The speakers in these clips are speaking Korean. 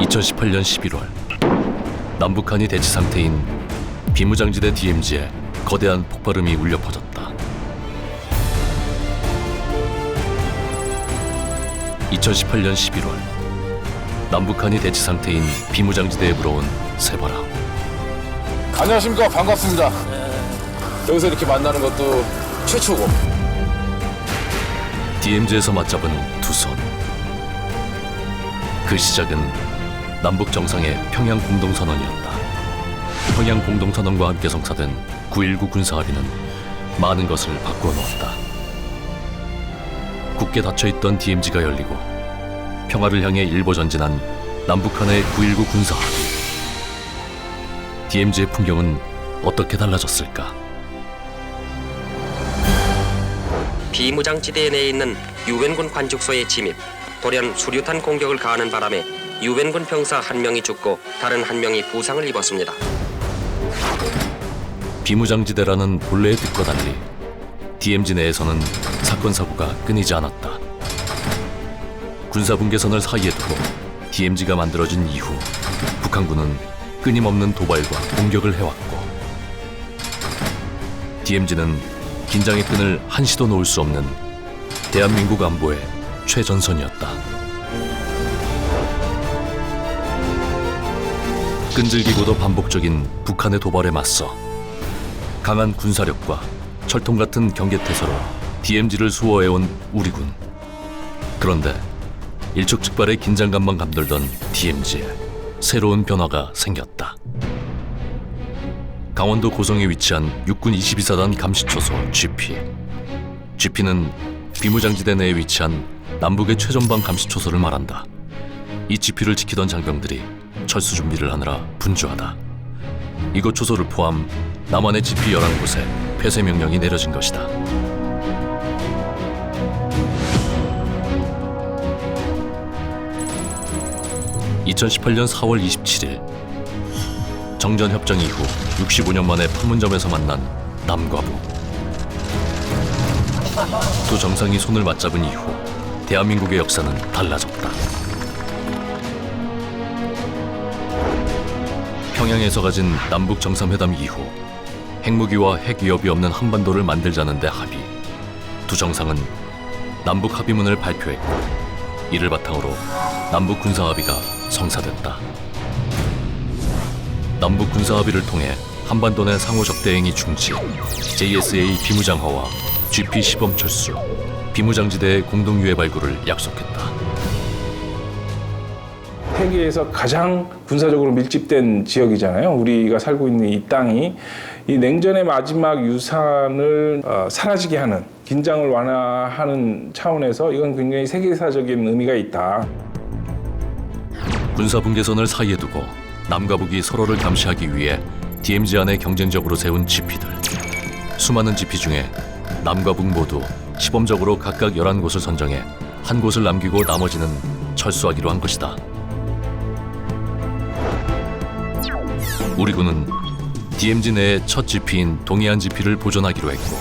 2018년 11월 남북한이 대치 상태인 비무장지대 DMZ에 거대한 폭발음이 울려 퍼졌다. 2018년 11월 남북한이 대치 상태인 비무장지대에 불어온 새바람. 안녕하십니까, 반갑습니다. 여기서 이렇게 만나는 것도 최초고. DMZ에서 맞잡은 두 손. 그 시작은 남북 정상의 평양 공동선언이었다. 평양 공동선언과 함께 성사된 9.19 군사합의는 많은 것을 바꾸어 놓았다. 굳게 닫혀있던 DMZ가 열리고 평화를 향해 일보 전진한 남북한의 9.19 군사합의. DMZ의 풍경은 어떻게 달라졌을까? 비무장지대 내에 있는 유엔군 관측소에 침입, 돌연 수류탄 공격을 가하는 바람에 유엔군 병사 한 명이 죽고 다른 한 명이 부상을 입었습니다. 비무장지대라는 본래의 뜻과 달리 DMZ 내에서는 사건 사고가 끊이지 않았다. 군사분계선을 사이에 두고 DMZ가 만들어진 이후 북한군은 끊임없는 도발과 공격을 해왔고, DMZ는 긴장의 끈을 한시도 놓을 수 없는 대한민국 안보의 최전선이었다. 끈질기고도 반복적인 북한의 도발에 맞서 강한 군사력과 철통 같은 경계태세로 DMZ를 수호해온 우리군. 그런데 일촉즉발의 긴장감만 감돌던 DMZ에 새로운 변화가 생겼다. 강원도 고성에 위치한 육군 22사단 감시초소 GP. GP는 비무장지대 내에 위치한 남북의 최전방 감시초소를 말한다. 이 GP를 지키던 장병들이 철수 준비를 하느라 분주하다. 이곳 초소를 포함 남한의 GP 11곳에 폐쇄 명령이 내려진 것이다. (2018년 4월 27일) 정전협정 이후 65년 만에 판문점에서 만난 남과 북. 두 정상이 손을 맞잡은 이후 대한민국의 역사는 달라졌다. 평양에서 가진 남북 정상회담 이후 핵무기와 핵위협이 없는 한반도를 만들자는 데 합의. 두 정상은 남북 합의문을 발표했고, 이를 바탕으로 남북 군사합의가 성사됐다. 남북 군사합의를 통해 한반도 내 상호 적대행위 중지, JSA 비무장화와 GP 시범 철수, 비무장지대의 공동유해 발굴을 약속했다. 세계에서 가장 군사적으로 밀집된 지역이잖아요. 우리가 살고 있는 이 땅이 이 냉전의 마지막 유산을 사라지게 하는, 긴장을 완화하는 차원에서 이건 굉장히 세계사적인 의미가 있다. 군사분계선을 사이에 두고 남과 북이 서로를 감시하기 위해 DMZ 안에 경쟁적으로 세운 GP들. 수많은 GP 중에 남과 북 모두 시범적으로 각각 11곳을 선정해 한 곳을 남기고 나머지는 철수하기로 한 것이다. 우리 군은 DMZ 내의 첫 GP인 동해안 GP를 보존하기로 했고,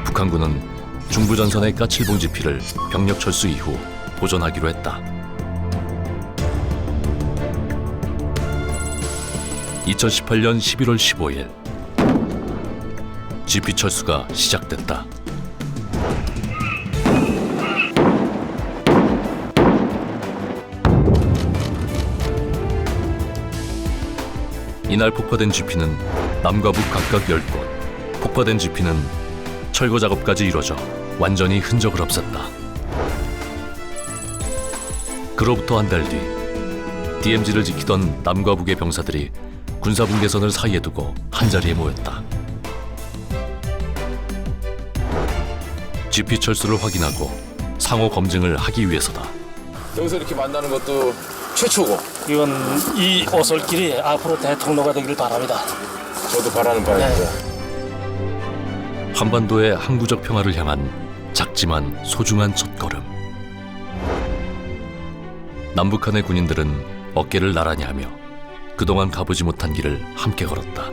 북한군은 중부전선의 까칠봉 GP를 병력 철수 이후 보존하기로 했다. 2018년 11월 15일 GP 철수가 시작됐다. 이날 폭파된 GP는 남과 북 각각 10곳, 폭파된 GP는 철거 작업까지 이뤄져 완전히 흔적을 없앴다. 그로부터 한 달 뒤 DMZ를 지키던 남과 북의 병사들이 군사분계선을 사이에 두고 한자리에 모였다. GP 철수를 확인하고 상호 검증을 하기 위해서다. 여기서 이렇게 만나는 것도 최초고. 이건 이 오솔길이 앞으로 대통로가 되길 바랍니다. 저도 바라는 바입니다. 한반도의 항구적 평화를 향한 작지만 소중한 첫걸음. 남북한의 군인들은 어깨를 나란히 하며 그동안 가보지 못한 길을 함께 걸었다.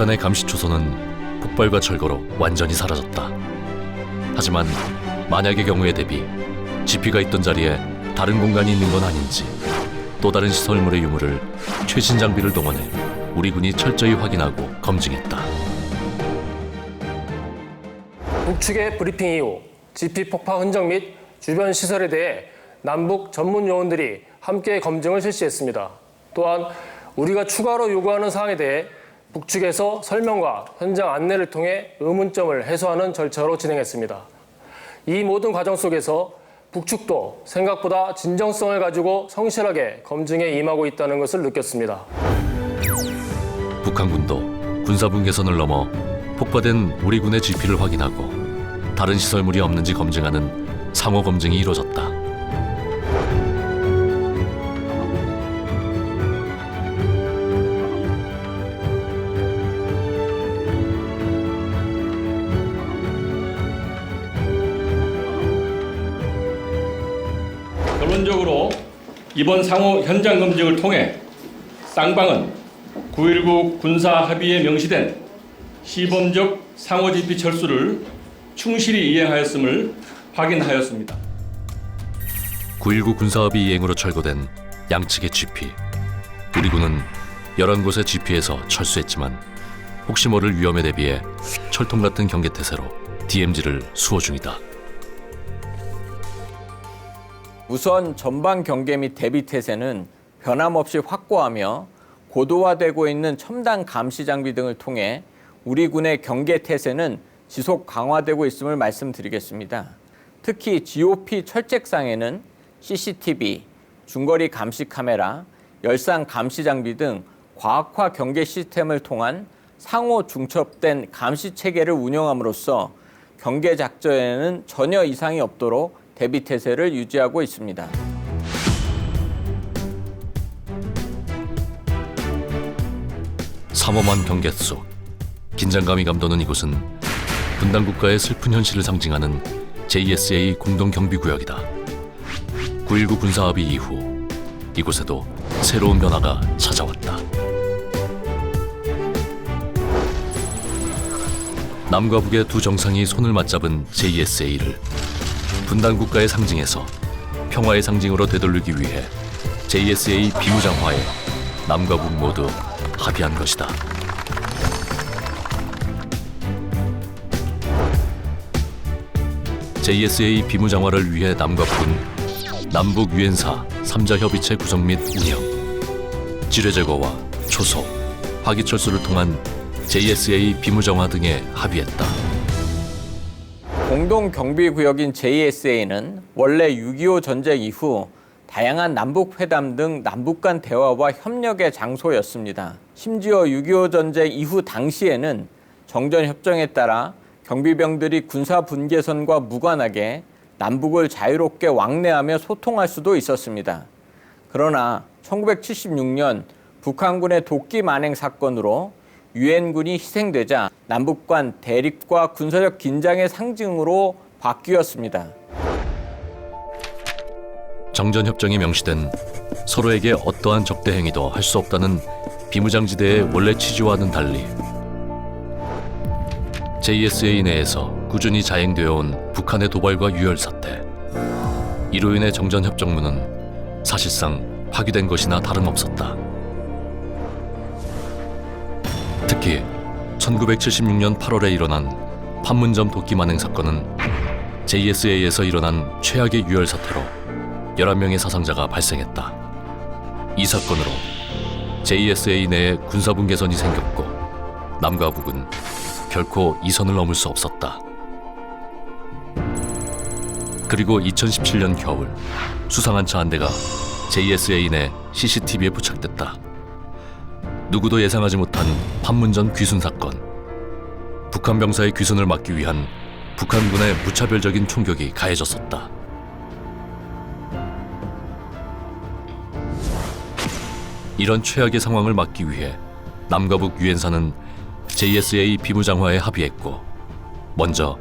북한의 감시 초소는 폭발과 철거로 완전히 사라졌다. 하지만 만약의 경우에 대비 지피가 있던 자리에 다른 공간이 있는 건 아닌지, 또 다른 시설물의 유무를 최신 장비를 동원해 우리 군이 철저히 확인하고 검증했다. 북측의 브리핑 이후 지피 폭파 흔적 및 주변 시설에 대해 남북 전문 요원들이 함께 검증을 실시했습니다. 또한 우리가 추가로 요구하는 사항에 대해 북측에서 설명과 현장 안내를 통해 의문점을 해소하는 절차로 진행했습니다. 이 모든 과정 속에서 북측도 생각보다 진정성을 가지고 성실하게 검증에 임하고 있다는 것을 느꼈습니다. 북한군도 군사분 개선을 넘어 폭파된 우리 군의 지피를 확인하고 다른 시설물이 없는지 검증하는 상호 검증이 이루어졌다. 결론적으로 이번 상호 현장 검증을 통해 쌍방은 9.19 군사합의에 명시된 시범적 상호 지피 철수를 충실히 이행하였음을 확인하였습니다. 9.19 군사합의 이행으로 철거된 양측의 지피. 우리 군은 11곳의 지피에서 철수했지만 혹시 모를 위험에 대비해 철통 같은 경계태세로 DMZ를 수호 중이다. 우선 전방 경계 및 대비 태세는 변함없이 확고하며 고도화되고 있는 첨단 감시 장비 등을 통해 우리 군의 경계 태세는 지속 강화되고 있음을 말씀드리겠습니다. 특히 GOP 철책상에는 CCTV, 중거리 감시 카메라, 열상 감시 장비 등 과학화 경계 시스템을 통한 상호 중첩된 감시 체계를 운영함으로써 경계 작전에는 전혀 이상이 없도록 대비 태세를 유지하고 있습니다. 삼엄한 경계 속 긴장감이 감도는 이곳은 분단 국가의 슬픈 현실을 상징하는 JSA 공동 경비 구역이다. 9.19 군사합의 이후 이곳에도 새로운 변화가 찾아왔다. 남과 북의 두 정상이 손을 맞잡은 JSA를 분단 국가의 상징에서 평화의 상징으로 되돌리기 위해 JSA 비무장화에 남과 북 모두 합의한 것이다. JSA 비무장화를 위해 남과 북은 남북 유엔사 3자 협의체 구성 및 운영, 지뢰 제거와 초소, 화기 철수를 통한 JSA 비무장화 등에 합의했다. 공동 경비 구역인 JSA는 원래 6.25 전쟁 이후 다양한 남북 회담 등 남북 간 대화와 협력의 장소였습니다. 심지어 6.25 전쟁 이후 당시에는 정전 협정에 따라 경비병들이 군사 분계선과 무관하게 남북을 자유롭게 왕래하며 소통할 수도 있었습니다. 그러나 1976년 북한군의 도끼 만행 사건으로 유엔군이 희생되자 남북 간 대립과 군사적 긴장의 상징으로 바뀌었습니다. 정전협정이 명시된 서로에게 어떠한 적대 행위도 할 수 없다는 비무장지대의 원래 취지와는 달리 JSA 내에서 꾸준히 자행되어 온 북한의 도발과 유혈 사태, 이로 인해 정전협정문은 사실상 파기된 것이나 다름없었다. 특히 1976년 8월에 일어난 판문점 도끼 만행 사건은 JSA에서 일어난 최악의 유혈 사태로 11명의 사상자가 발생했다. 이 사건으로 JSA 내에 군사분 개선이 생겼고 남과 북은 결코 이 선을 넘을 수 없었다. 그리고 2017년 겨울 수상한 차 한 대가 JSA 내 CCTV에 부착됐다. 누구도 예상하지 못한 판문점 귀순 사건. 북한 병사의 귀순을 막기 위한 북한군의 무차별적인 총격이 가해졌었다. 이런 최악의 상황을 막기 위해 남과 북 유엔사는 JSA 비무장화에 합의했고 먼저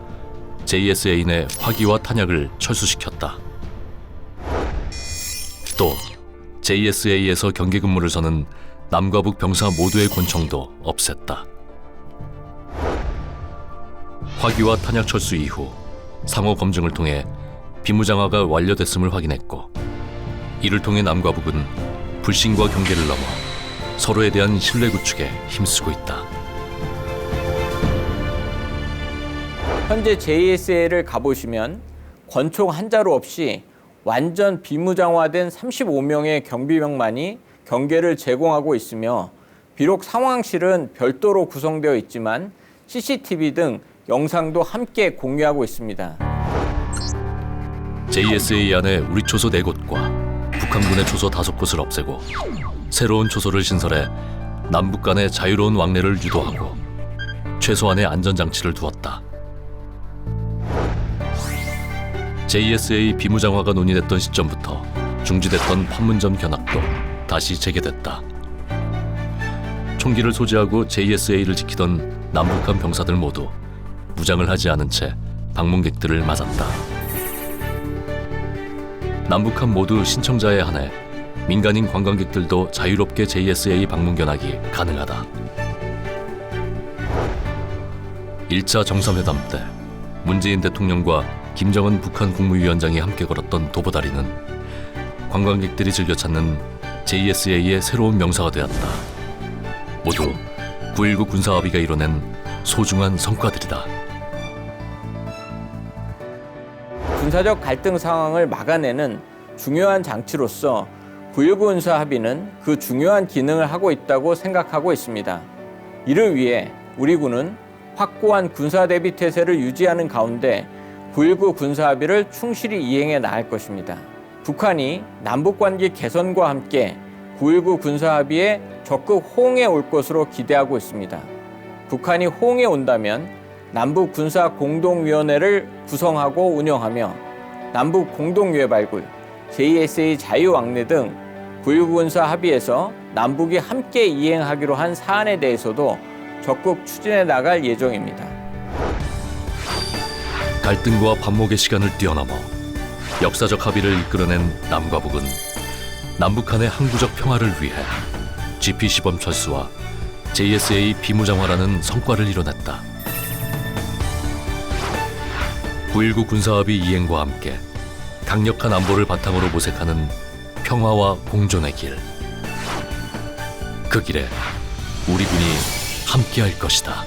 JSA 내 화기와 탄약을 철수시켰다. 또 JSA에서 경계 근무를 서는 남과 북 병사 모두의 권총도 없앴다. 화기와 탄약 철수 이후 상호 검증을 통해 비무장화가 완료됐음을 확인했고, 이를 통해 남과 북은 불신과 경계를 넘어 서로에 대한 신뢰 구축에 힘쓰고 있다. 현재 JSA를 가보시면 권총 한 자루 없이 완전 비무장화된 35명의 경비병만이 경계를 제공하고 있으며, 비록 상황실은 별도로 구성되어 있지만 CCTV 등 영상도 함께 공유하고 있습니다. JSA 안에 우리 초소 4곳과 북한군의 초소 5곳을 없애고 새로운 초소를 신설해 남북 간의 자유로운 왕래를 유도하고 최소한의 안전장치를 두었다. JSA 비무장화가 논의됐던 시점부터 중지됐던 판문점 견학도 다시 재개됐다. 총기를 소지하고 JSA를 지키던 남북한 병사들 모두 무장을 하지 않은 채 방문객들을 맞았다. 남북한 모두 신청자에 한해 민간인 관광객들도 자유롭게 JSA 방문 견학이 가능하다. 1차 정상회담 때 문재인 대통령과 김정은 북한 국무위원장이 함께 걸었던 도보다리는 관광객들이 즐겨 찾는 JSA의 새로운 명사가 되었다. 모두 9.19 군사합의가 이뤄낸 소중한 성과들이다. 군사적 갈등 상황을 막아내는 중요한 장치로서 9.19 군사합의는 그 중요한 기능을 하고 있다고 생각하고 있습니다. 이를 위해 우리 군은 확고한 군사대비 태세를 유지하는 가운데 9.19 군사합의를 충실히 이행해 나갈 것입니다. 북한이 남북관계 개선과 함께 9.19 군사합의에 적극 호응해 올 것으로 기대하고 있습니다. 북한이 호응해 온다면 남북 군사 공동위원회를 구성하고 운영하며 남북 공동유해 발굴, JSA 자유왕래 등 9.19 군사 합의에서 남북이 함께 이행하기로 한 사안에 대해서도 적극 추진해 나갈 예정입니다. 갈등과 반목의 시간을 뛰어넘어 역사적 합의를 이끌어낸 남과 북은 남북한의 항구적 평화를 위해 GP 시범 철수와 JSA 비무장화라는 성과를 이뤄냈다. 9.19 군사합의 이행과 함께 강력한 안보를 바탕으로 모색하는 평화와 공존의 길. 그 길에 우리 군이 함께할 것이다.